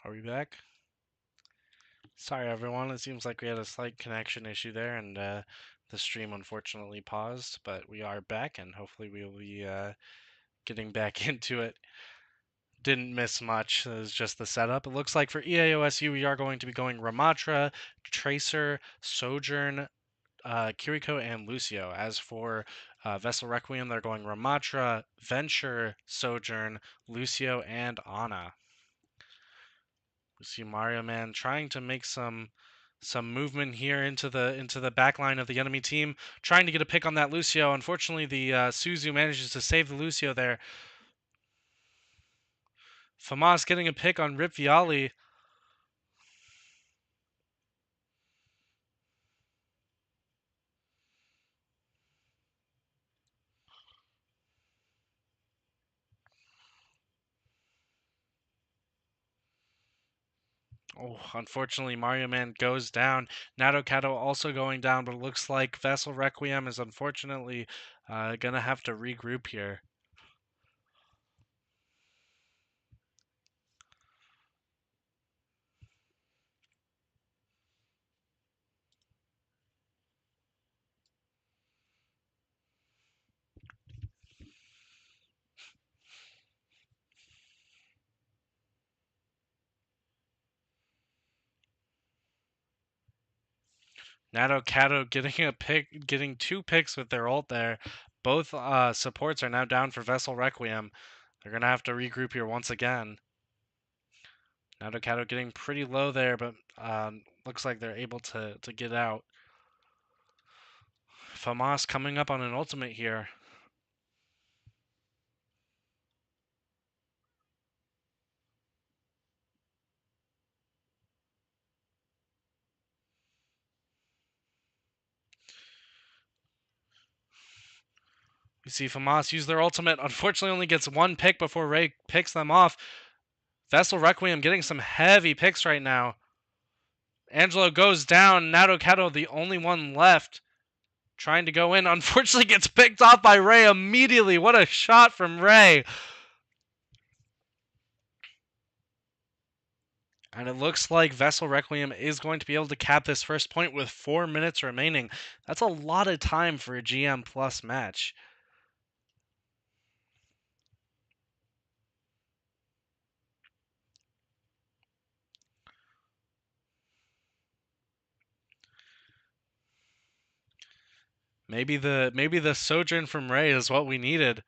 Are we back? Sorry, everyone. It seems like we had a slight connection issue there, and the stream unfortunately paused. But we are back, and hopefully we'll be getting back into it. Didn't miss much. It was just the setup. It looks like for EAOSU, we are going to be going Ramatra, Tracer, Sojourn, Kiriko, and Lucio. As for Vessel Requiem, they're going Ramatra, Venture, Sojourn, Lucio, and Ana. We see Mario Man trying to make some movement here into the back line of the enemy team, trying to get a pick on that Lucio. Unfortunately, the Suzu manages to save the Lucio there. Famas getting a pick on Rip Viali. Oh, unfortunately, Mario Man goes down. Nato Kato also going down, but it looks like Vessel Requiem is unfortunately gonna have to regroup here. Nato Kato getting a pick, getting 2 picks with their ult there. Both supports are now down for Vessel Requiem. They're gonna have to regroup here once again. Nato Kato getting pretty low there, but looks like they're able to get out. Famas coming up on an ultimate here. You see Famas use their ultimate. Unfortunately, only gets 1 pick before Ray picks them off. Vessel Requiem getting some heavy picks right now. Angelo goes down. Nato Kato, the only one left, trying to go in. Unfortunately, gets picked off by Ray immediately. What a shot from Ray. And it looks like Vessel Requiem is going to be able to cap this first point with 4 minutes remaining. That's a lot of time for a GM plus match. Maybe the Sojourn from Ray is what we needed.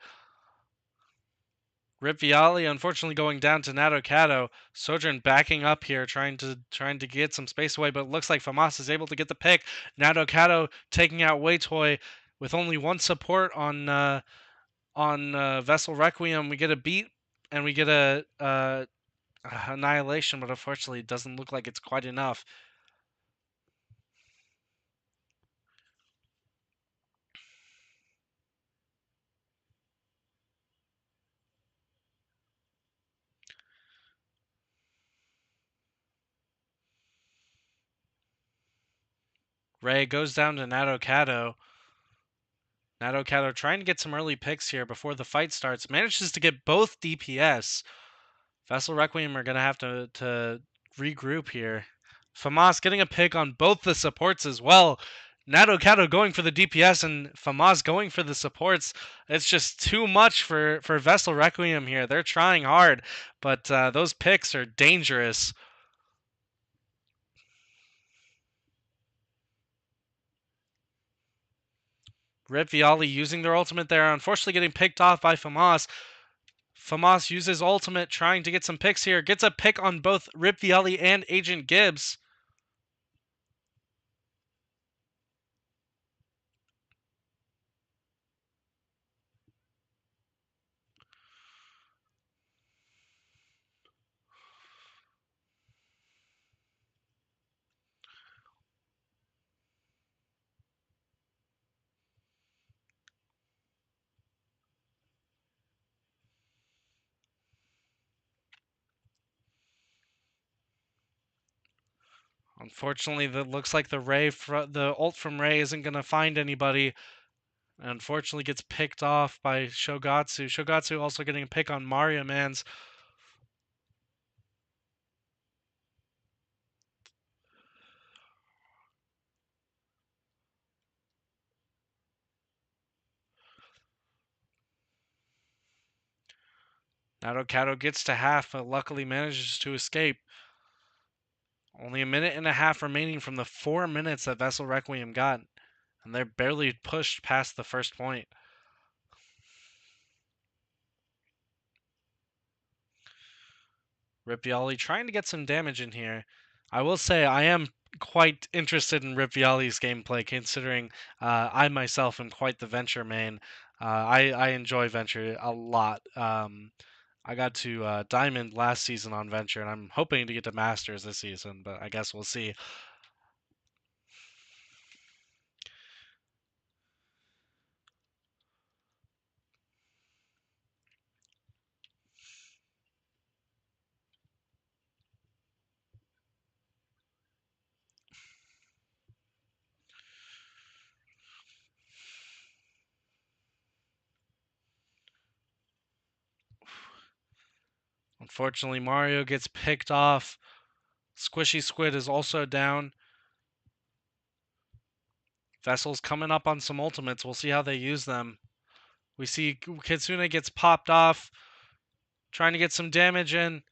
Rip Viali unfortunately going down to Nato Kato. Sojourn backing up here, trying to get some space away, but it looks like Famas is able to get the pick. Nato Kato taking out Waitoy with only 1 support on Vessel Requiem. We get a beat and we get a annihilation, but unfortunately it doesn't look like it's quite enough. Ray goes down to Nato Kato. Nato Kato trying to get some early picks here before the fight starts. Manages to get both DPS. Vessel Requiem are going to have to regroup here. Famas getting a pick on both the supports as well. Nato Kato going for the DPS and Famas going for the supports. It's just too much for Vessel Requiem here. They're trying hard, but those picks are dangerous. Rip Viali using their ultimate there, unfortunately getting picked off by Famas. Famas uses ultimate, trying to get some picks here. Gets a pick on both Rip Viali and Agent Gibbs. Unfortunately, that looks like the ult from Ray isn't gonna find anybody. And unfortunately, gets picked off by Shogatsu. Shogatsu also getting a pick on Mario Man's. Nato gets to half, but luckily manages to escape. Only a minute and a half remaining from the 4 minutes that Vessel Requiem got, and they're barely pushed past the first point. Rippioli trying to get some damage in here. I will say I am quite interested in Rippioli's gameplay, considering I myself am quite the Venture main. I enjoy Venture a lot. I got to Diamond last season on Venture, and I'm hoping to get to Masters this season, but I guess we'll see. Unfortunately, Mario gets picked off. Squishy Squid is also down. Vessel's coming up on some ultimates. We'll see how they use them. We see Kitsune gets popped off, trying to get some damage in.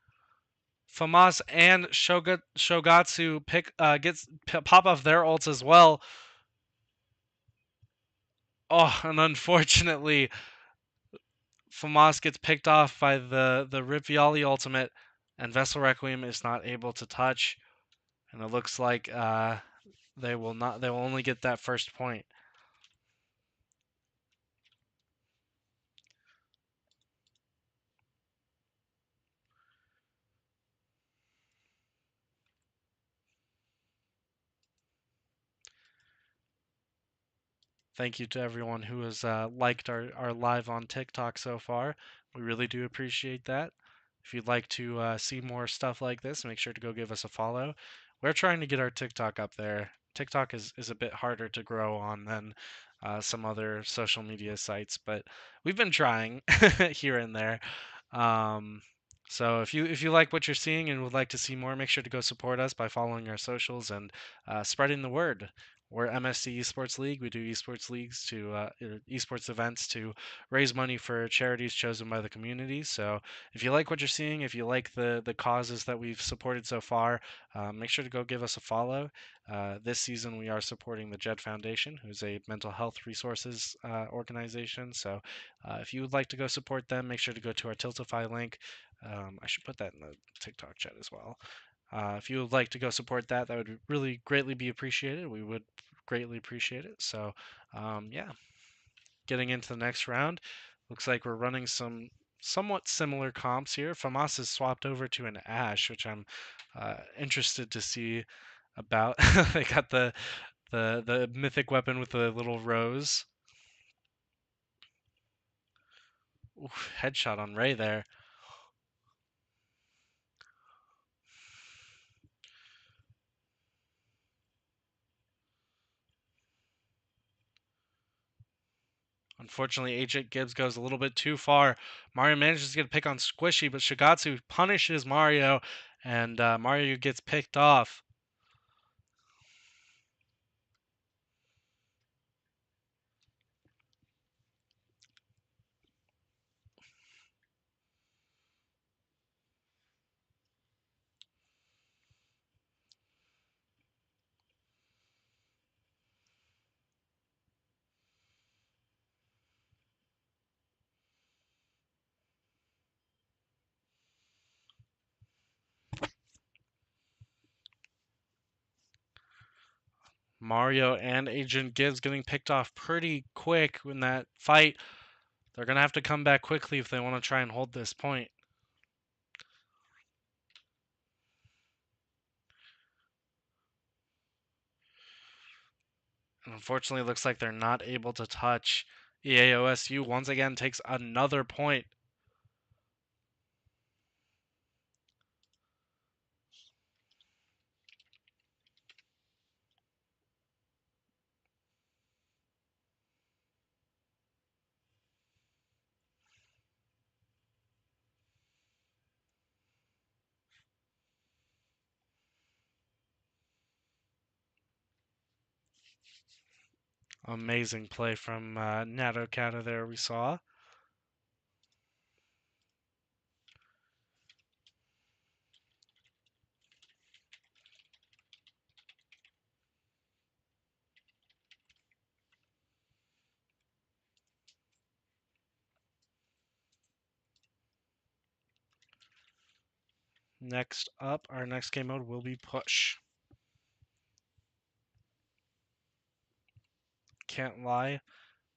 Famas and Shogatsu pop off their ults as well. Oh, and unfortunately, Famas gets picked off by the Rippioli ultimate, and Vessel Requiem is not able to touch. And it looks like they will not. They will only get that first point. Thank you to everyone who has liked our live on TikTok so far. We really do appreciate that. If you'd like to see more stuff like this, make sure to go give us a follow. We're trying to get our TikTok up there. TikTok is a bit harder to grow on than some other social media sites, but we've been trying here and there. Um, so if you like what you're seeing and would like to see more, make sure to go support us by following our socials and spreading the word. We're MST Esports League. We do esports leagues esports events to raise money for charities chosen by the community. So if you like what you're seeing, if you like the causes that we've supported so far, make sure to go give us a follow. This season we are supporting the Jed Foundation, who's a mental health resources organization. So if you would like to go support them, make sure to go to our Tiltify link. I should put that in the TikTok chat as well. If you would like to go support that, that would really greatly be appreciated. We would greatly appreciate it. So, yeah, getting into the next round, looks like we're running some somewhat similar comps here. Famas has swapped over to an Ash, which I'm interested to see about. They got the mythic weapon with the little rose. Oof, headshot on Ray there. Unfortunately, Agent Gibbs goes a little bit too far. Mario manages to get a pick on Squishy, but Shigatsu punishes Mario, and Mario gets picked off. Mario and Agent Gibbs getting picked off pretty quick in that fight. They're going to have to come back quickly if they want to try and hold this point. And unfortunately, it looks like they're not able to touch. EAOSU once again takes another point. Amazing play from Nato Kata there we saw. Next up, our next game mode will be Push. Can't lie,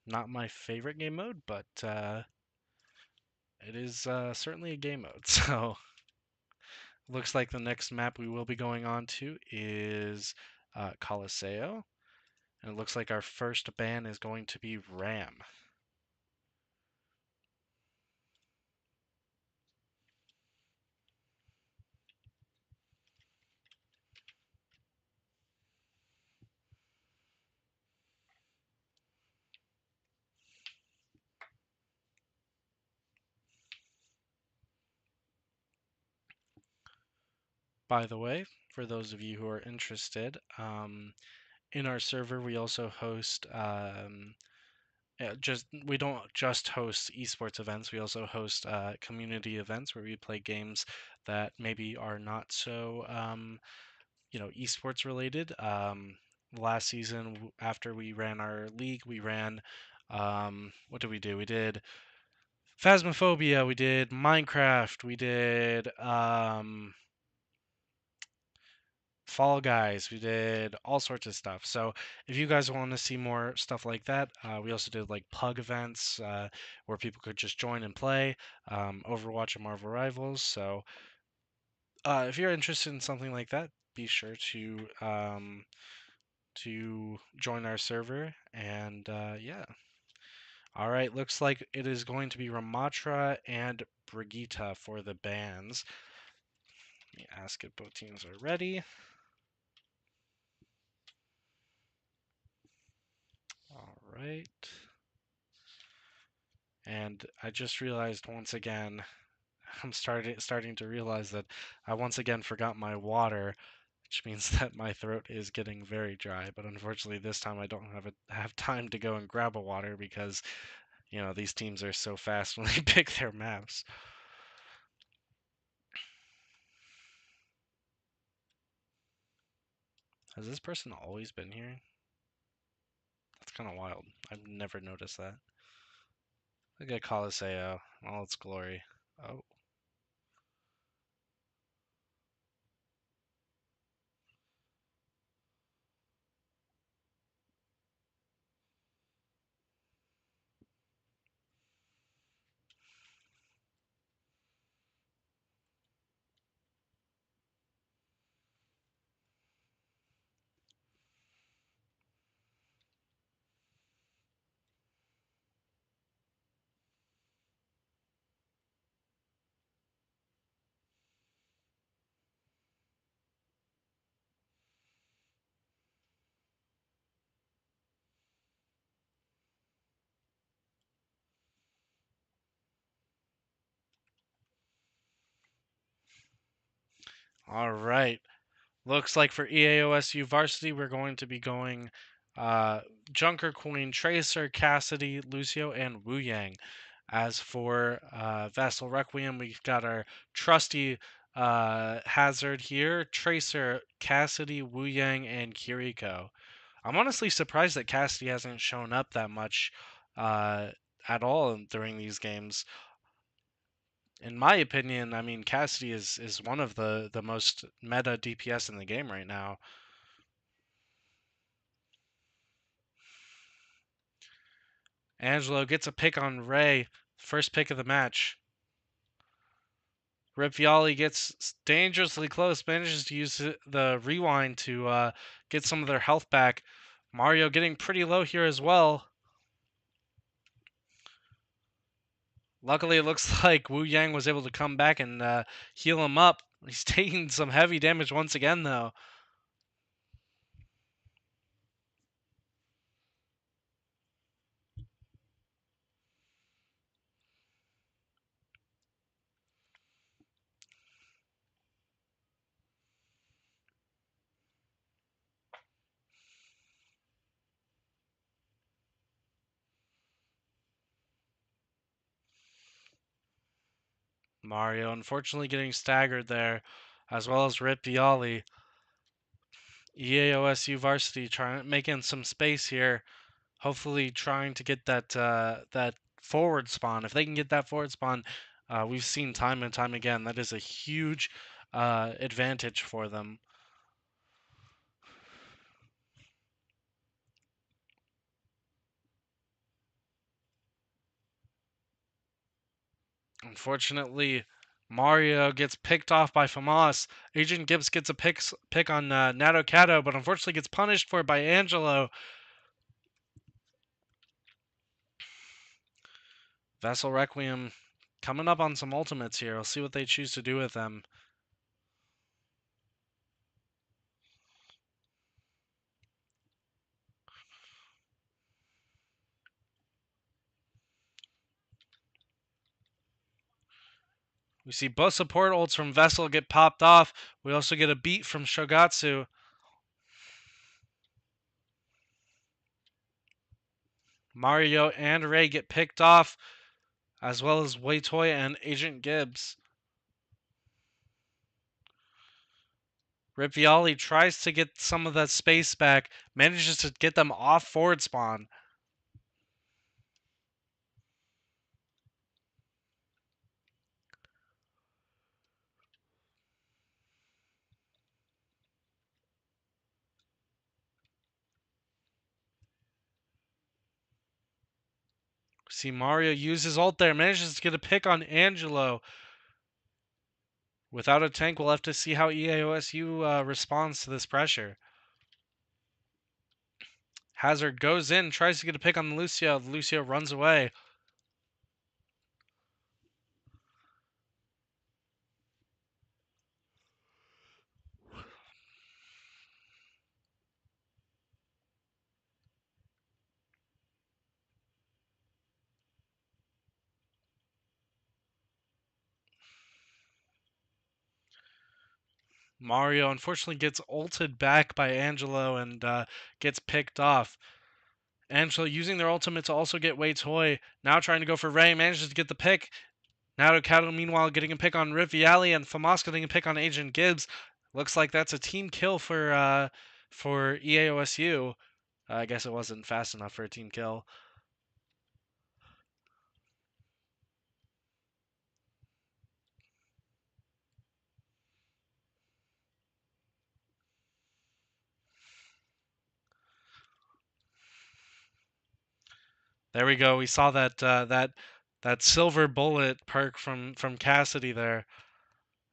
not my favorite game mode, but it is certainly a game mode. So looks like the next map we will be going on to is Colosseo. And it looks like our first ban is going to be Ram. By the way, for those of you who are interested, in our server we also host just we don't just host esports events. We also host community events where we play games that maybe are not so esports related. Last season, after we ran our league, we ran what did we do? We did Phasmophobia, we did Minecraft, we did Fall Guys, we did all sorts of stuff. So if you guys want to see more stuff like that, we also did like pug events where people could just join and play, Overwatch and Marvel Rivals. So if you're interested in something like that, be sure to join our server. And yeah, all right. Looks like it is going to be Ramatra and Brigitte for the bans. Let me ask if both teams are ready. All right. And I just realized once again, I'm starting to realize that I once again forgot my water, which means that my throat is getting very dry. But unfortunately, this time I don't have time to go and grab a water because these teams are so fast when they pick their maps. Has this person always been here? That's kind of wild. I've never noticed that. Look at Colosseo, all its glory. Oh, all right. Looks like for EAOSU Varsity, we're going to be going Junker Queen, Tracer, Cassidy, Lucio, and Wu Yang. As for Vassal Requiem, we've got our trusty Hazard here, Tracer, Cassidy, Wu Yang, and Kiriko. I'm honestly surprised that Cassidy hasn't shown up that much at all during these games. In my opinion, I mean Cassidy is one of the most meta DPS in the game right now. Angelo gets a pick on Ray, first pick of the match. Rip Viali gets dangerously close, manages to use the rewind to get some of their health back. Mario getting pretty low here as well. Luckily, it looks like Wu Yang was able to come back and heal him up. He's taking some heavy damage once again, though. Mario unfortunately getting staggered there, as well as Rip Viali. EAOSU Varsity trying making some space here. Hopefully, trying to get that forward spawn. If they can get that forward spawn, we've seen time and time again that is a huge advantage for them. Unfortunately, Mario gets picked off by Famas. Agent Gibbs gets a pick on Nato Kato, but unfortunately gets punished for it by Angelo. Vessel Requiem coming up on some ultimates here. We'll see what they choose to do with them. We see both support ults from Vessel get popped off. We also get a beat from Shogatsu. Mario and Ray get picked off, as well as Waitoy and Agent Gibbs. Ripiali tries to get some of that space back, manages to get them off forward spawn. See Mario use his ult there, manages to get a pick on Angelo. Without a tank, we'll have to see how EAOSU responds to this pressure. Hazard goes in, tries to get a pick on Lucio. Lucio runs away. Mario unfortunately gets ulted back by Angelo and gets picked off. Angelo using their ultimate to also get Wei Toy. Now trying to go for Ray, manages to get the pick. Nato Kato meanwhile getting a pick on Riviali and Famas getting a pick on Agent Gibbs. Looks like that's a team kill for EAOSU. I guess it wasn't fast enough for a team kill. There we go. We saw that silver bullet perk from Cassidy there.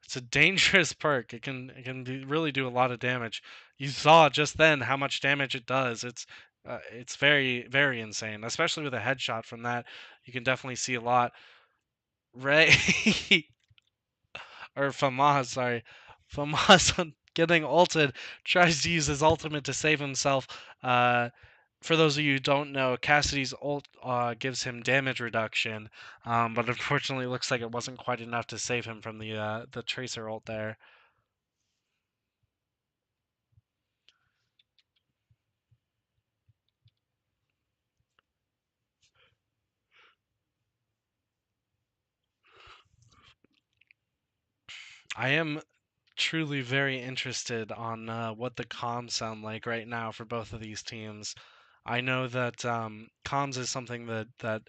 It's a dangerous perk. It can really do a lot of damage. You saw just then how much damage it does. It's very insane, especially with a headshot from that. You can definitely see a lot. Ray or Famas, sorry, Famas getting ulted tries to use his ultimate to save himself. For those of you who don't know, Cassidy's ult gives him damage reduction, but unfortunately, it looks like it wasn't quite enough to save him from the Tracer ult there. I am truly very interested on what the comms sound like right now for both of these teams. I know that comms is something that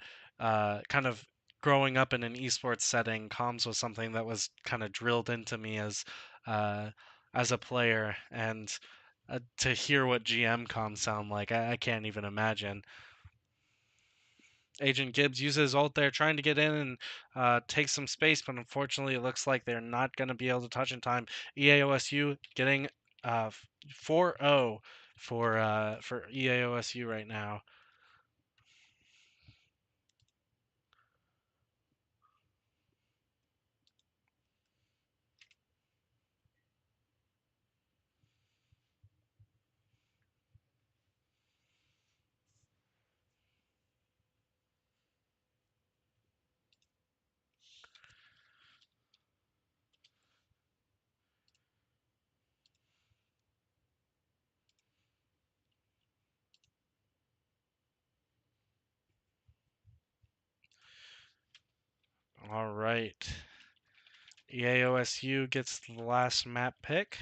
kind of growing up in an esports setting, comms was something that was kind of drilled into me uh, as a player, and to hear what GM comms sound like, I can't even imagine. Agent Gibbs uses ult there, trying to get in and take some space, but unfortunately, it looks like they're not going to be able to touch in time. EAOSU getting 4-0 for EAOSU right now. All right. EAOSU gets the last map pick.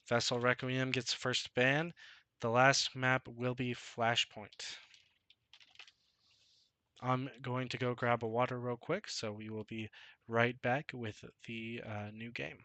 Vessel Requiem gets first ban. The last map will be Flashpoint. I'm going to go grab a water real quick, so we will be right back with the new game.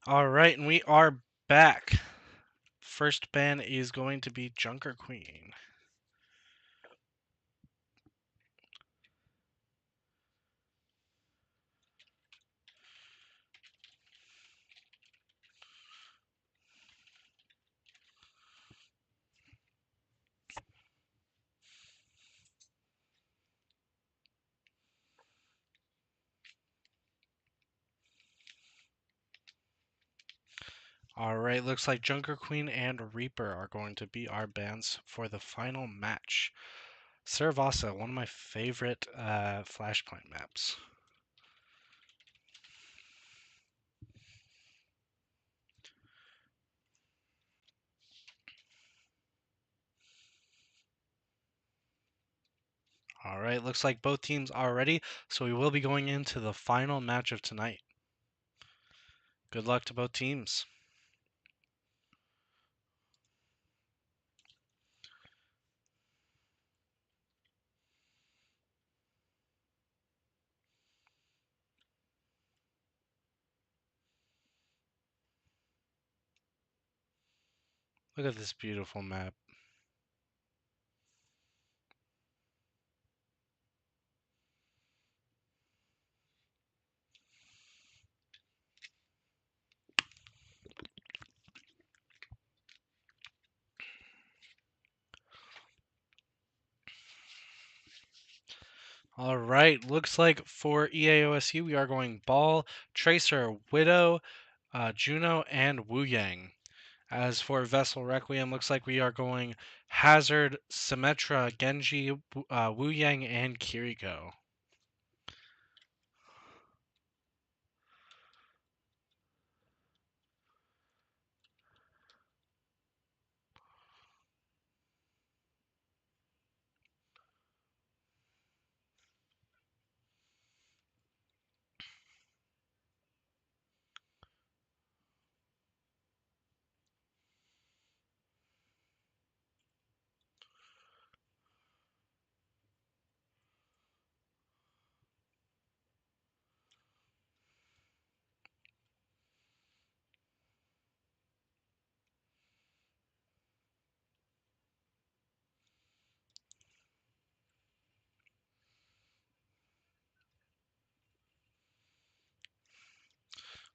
All right, and we are back. First ban is going to be Junker Queen. All right, looks like Junker Queen and Reaper are going to be our bans for the final match. Cervasa, one of my favorite Flashpoint maps. All right, looks like both teams are ready, so we will be going into the final match of tonight. Good luck to both teams. Look at this beautiful map. All right, looks like for EAOSU we are going Ball, Tracer, Widow, Juno, and Wu Yang. As for Vessel Requiem, looks like we are going Hazard, Symmetra, Genji, Wu Yang, and Kiriko.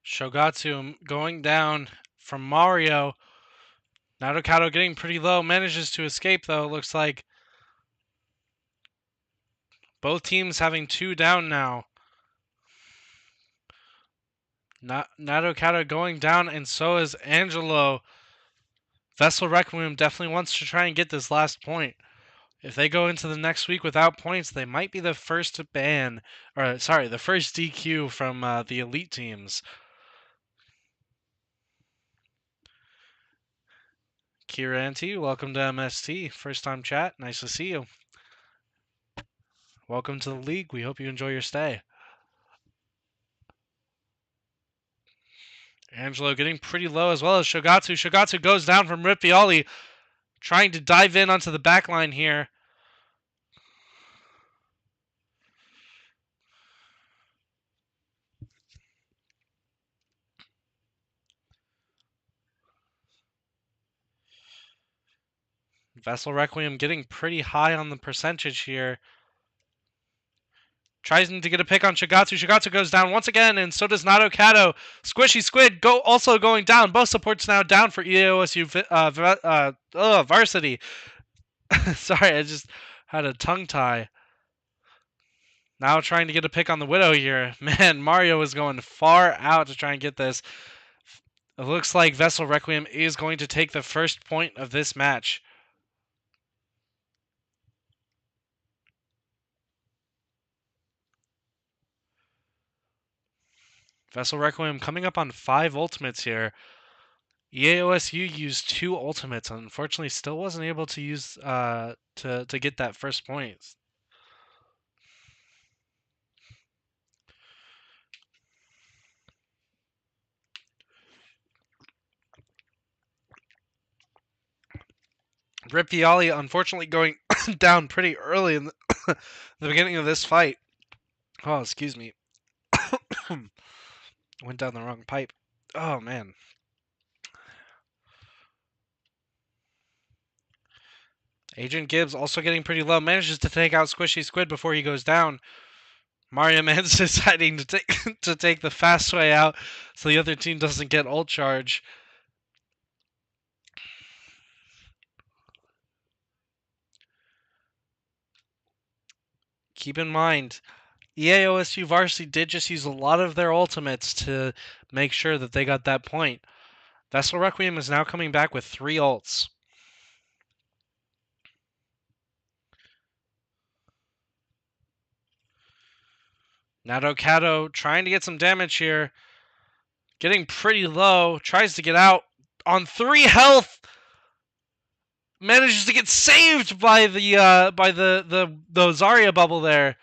Shogatsu going down from Mario. Narukato getting pretty low, manages to escape though. Looks like both teams having two down now. Narukato going down, and so is Angelo. Vessel Requiem definitely wants to try and get this last point. If they go into the next week without points, they might be the first ban, or sorry, the first DQ from the elite teams. Kiranti, welcome to MST. First time chat. Nice to see you. Welcome to the league. We hope you enjoy your stay. Angelo getting pretty low as well as Shogatsu. Shogatsu goes down from Rippioli, trying to dive in onto the back line here. Vessel Requiem getting pretty high on the percentage here. Tries to get a pick on Shigatsu. Shigatsu goes down once again, and so does Nato Kato. Squishy Squid also going down. Both supports now down for EAOSU Varsity. Sorry, I just had a tongue tie. Now trying to get a pick on the Widow here. Man, Mario is going far out to try and get this. It looks like Vessel Requiem is going to take the first point of this match. Vessel Requiem coming up on 5 ultimates here. EAOSU used 2 ultimates, and unfortunately still wasn't able to use to get that first point. Rippioli unfortunately going down pretty early in the beginning of this fight. Oh, excuse me. Went down the wrong pipe. Oh, man. Agent Gibbs also getting pretty low. Manages to take out Squishy Squid before he goes down. Mario Man's deciding to take to take the fast way out so the other team doesn't get ult charge. Keep in mind, EAOSU Varsity did just use a lot of their ultimates to make sure that they got that point. Vessel Requiem is now coming back with 3 ults. Nato Kato trying to get some damage here. Getting pretty low. Tries to get out on 3 health. Manages to get saved by the Zarya bubble there.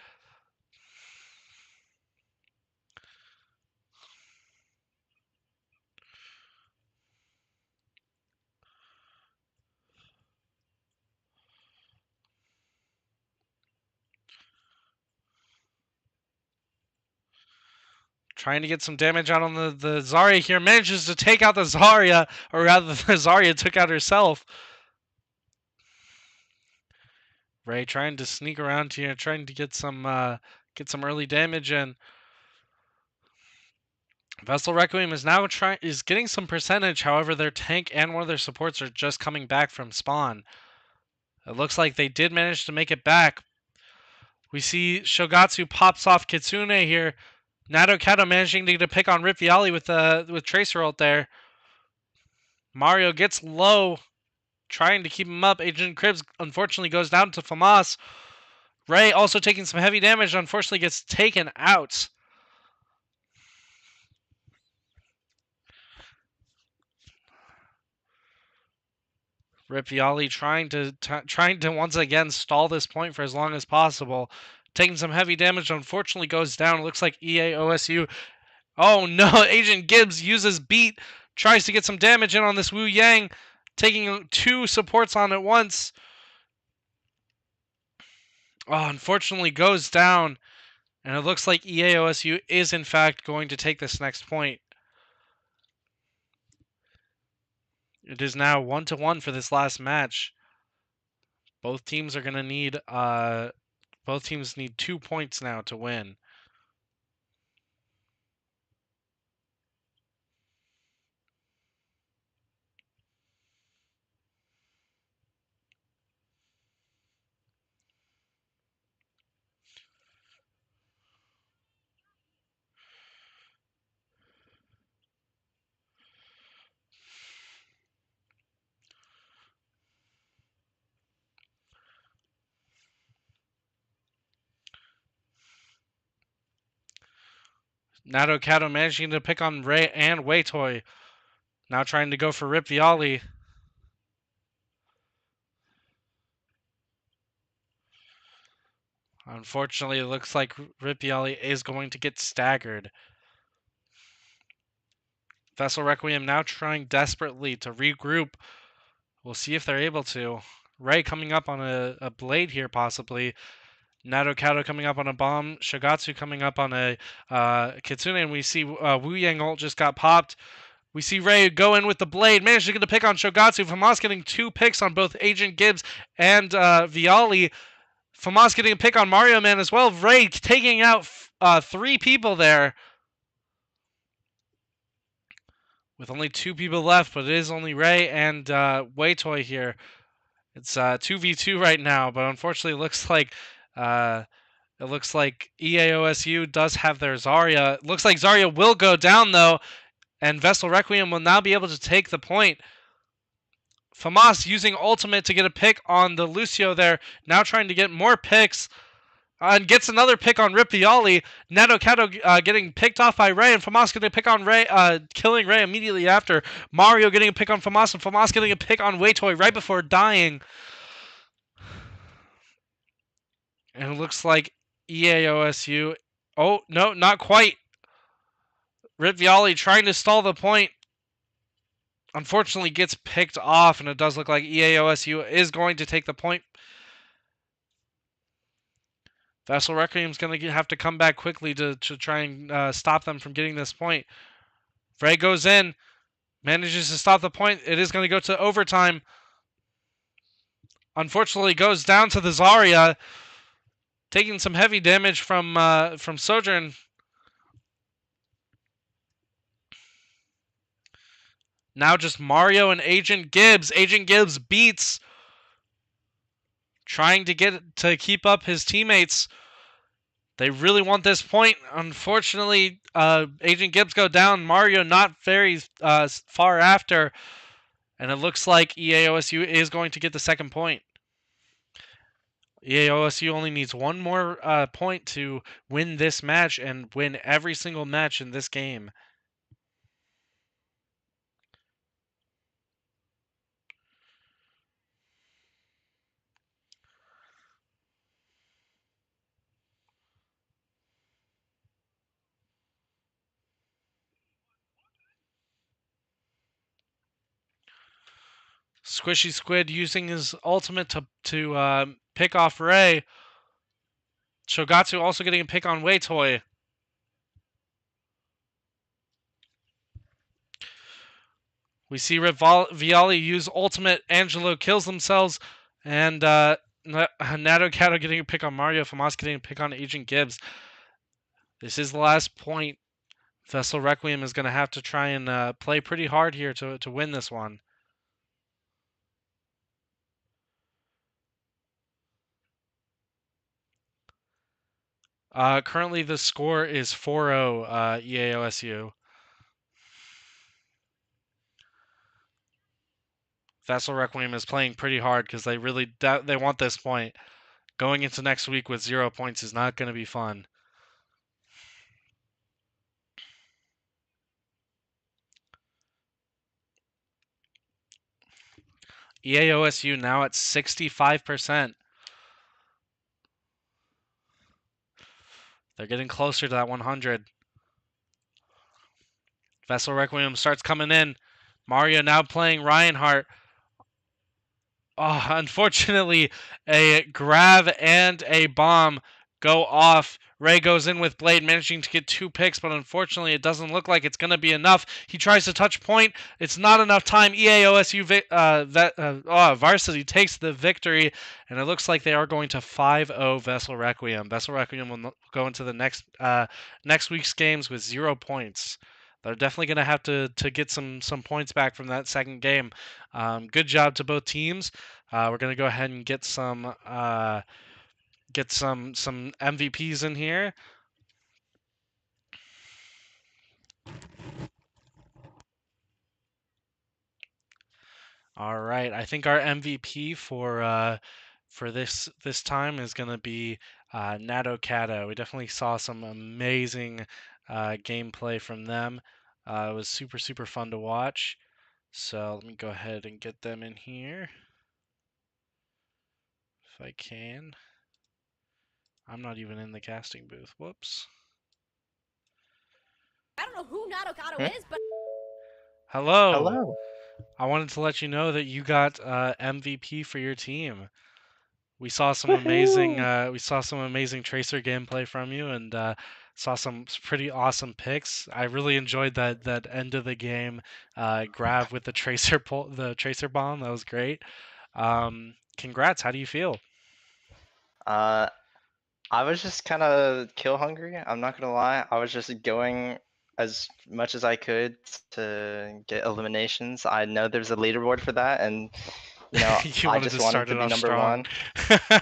Trying to get some damage out on the Zarya here. Manages to take out the Zarya, or rather the Zarya took out herself. Ray trying to sneak around here, trying to get some early damage in. Vessel Requiem is now getting some percentage. However, their tank and one of their supports are just coming back from spawn. It looks like they did manage to make it back. We see Shogatsu pops off Kitsune here. Nato Kato managing to get a pick on Ripiali with Tracer ult there. Mario gets low, trying to keep him up. Agent Cribs unfortunately goes down to Famas. Ray also taking some heavy damage, unfortunately gets taken out. Ripiali trying to once again stall this point for as long as possible. Taking some heavy damage, unfortunately goes down. It looks like EAOSU. Oh no, Agent Gibbs uses beat, tries to get some damage in on this Wu Yang, taking 2 supports on at once. Oh, unfortunately goes down, and it looks like EAOSU is in fact going to take this next point. It is now 1-1 for this last match. Both teams are going to need both teams need 2 points now to win. Nato Kato managing to pick on Ray and Waitoy. Now trying to go for Rip Viali. Unfortunately, it looks like Rip Viali is going to get staggered. Vessel Requiem now trying desperately to regroup. We'll see if they're able to. Ray coming up on a blade here, possibly. Nato Kato coming up on a bomb. Shogatsu coming up on a Kitsune. And we see Wu Yang ult just got popped. We see Ray go in with the blade. Managed to get a pick on Shogatsu. Famas getting 2 picks on both Agent Gibbs and Viali. Famas getting a pick on Mario Man as well. Ray taking out 3 people there. With only 2 people left, but it is only Ray and Waitoy here. It's 2v2 right now, but unfortunately it looks like EAOSU does have their Zarya. It looks like Zarya will go down though, and Vessel Requiem will now be able to take the point. Famas using ultimate to get a pick on the Lucio there, now trying to get more picks. And gets another pick on Ripiali. Nato Kato getting picked off by Ray, and Famas getting a pick on Ray, killing Ray immediately after. Mario getting a pick on Famas, and Famas getting a pick on Waitoy right before dying. And it looks like EAOSU. Oh, no, not quite. Rip Viali trying to stall the point. Unfortunately gets picked off, and it does look like EAOSU is going to take the point. Vessel Requiem's going to have to come back quickly to try and stop them from getting this point. Frey goes in, manages to stop the point. It is going to go to overtime. Unfortunately, goes down to the Zarya, taking some heavy damage from Sojourn. Now just Mario and Agent Gibbs. Agent Gibbs beats, trying to keep up his teammates. They really want this point. Unfortunately, Agent Gibbs go down. Mario not very far after, and it looks like EAOSU is going to get the second point. EAOSU only needs one more point to win this match and win every single match in this game. Squishy Squid using his ultimate to pick off Ray. Shogatsu also getting a pick on Weitoy. We see Viali use ultimate. Angelo kills themselves, and Nato Kato getting a pick on Mario. Famas getting a pick on Agent Gibbs. This is the last point. Vessel Requiem is going to have to try and play pretty hard here to win this one. Currently, the score is 4-0 EAOSU. Vessel Requiem is playing pretty hard because they really they want this point. Going into next week with 0 points is not going to be fun. EAOSU now at 65%. They're getting closer to that 100. Vessel Requiem starts coming in. Mario now playing Reinhardt. Oh, unfortunately, a grab and a bomb go off. Ray goes in with Blade, managing to get 2 picks, but unfortunately, it doesn't look like it's going to be enough. He tries to touch point. It's not enough time. EAOSU Varsity takes the victory, and it looks like they are going to 5-0 Vessel Requiem. Vessel Requiem will go into the next week's games with 0 points. They're definitely going to have to get some points back from that second game. Good job to both teams. We're going to go ahead and get some MVPs in here. All right, I think our MVP for this time is going to be Nato Kata. We definitely saw some amazing gameplay from them. It was super fun to watch. So let me go ahead and get them in here if I can. I'm not even in the casting booth. Whoops. I don't know who Nato is, but Hello. Hello. I wanted to let you know that you got MVP for your team. We saw some amazing Tracer gameplay from you, and saw some pretty awesome picks. I really enjoyed that end of the game grab with the Tracer bomb. That was great. Congrats. How do you feel? I was just kind of kill hungry. I'm not gonna lie. I was just going as much as I could to get eliminations. I know there's a leaderboard for that, and You I wanted just to wanted start to it be off number strong.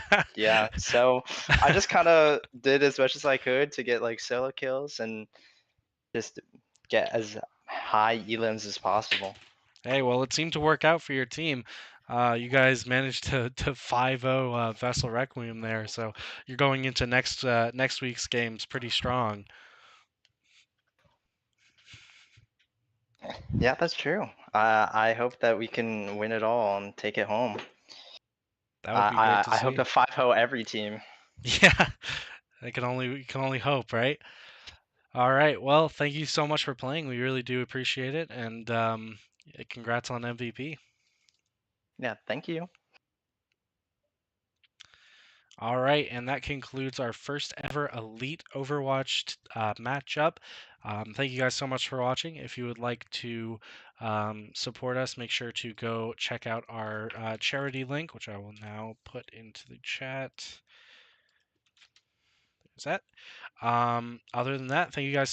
one. Yeah, so I just kind of did as much as I could to get like solo kills and just get as high elims as possible. Hey, well, it seemed to work out for your team. You guys managed to 5-0 Vessel Requiem there, so you're going into next week's games pretty strong. Yeah, that's true. I hope that we can win it all and take it home. That would be great to I hope see. to 5-0 every team. Yeah, we can only hope, right? All right. Well, thank you so much for playing. We really do appreciate it, and congrats on MVP. Yeah, thank you. All right, and that concludes our first ever Elite Overwatch matchup. Thank you guys so much for watching. If you would like to support us, make sure to go check out our charity link, which I will now put into the chat. There's that. Other than that, thank you guys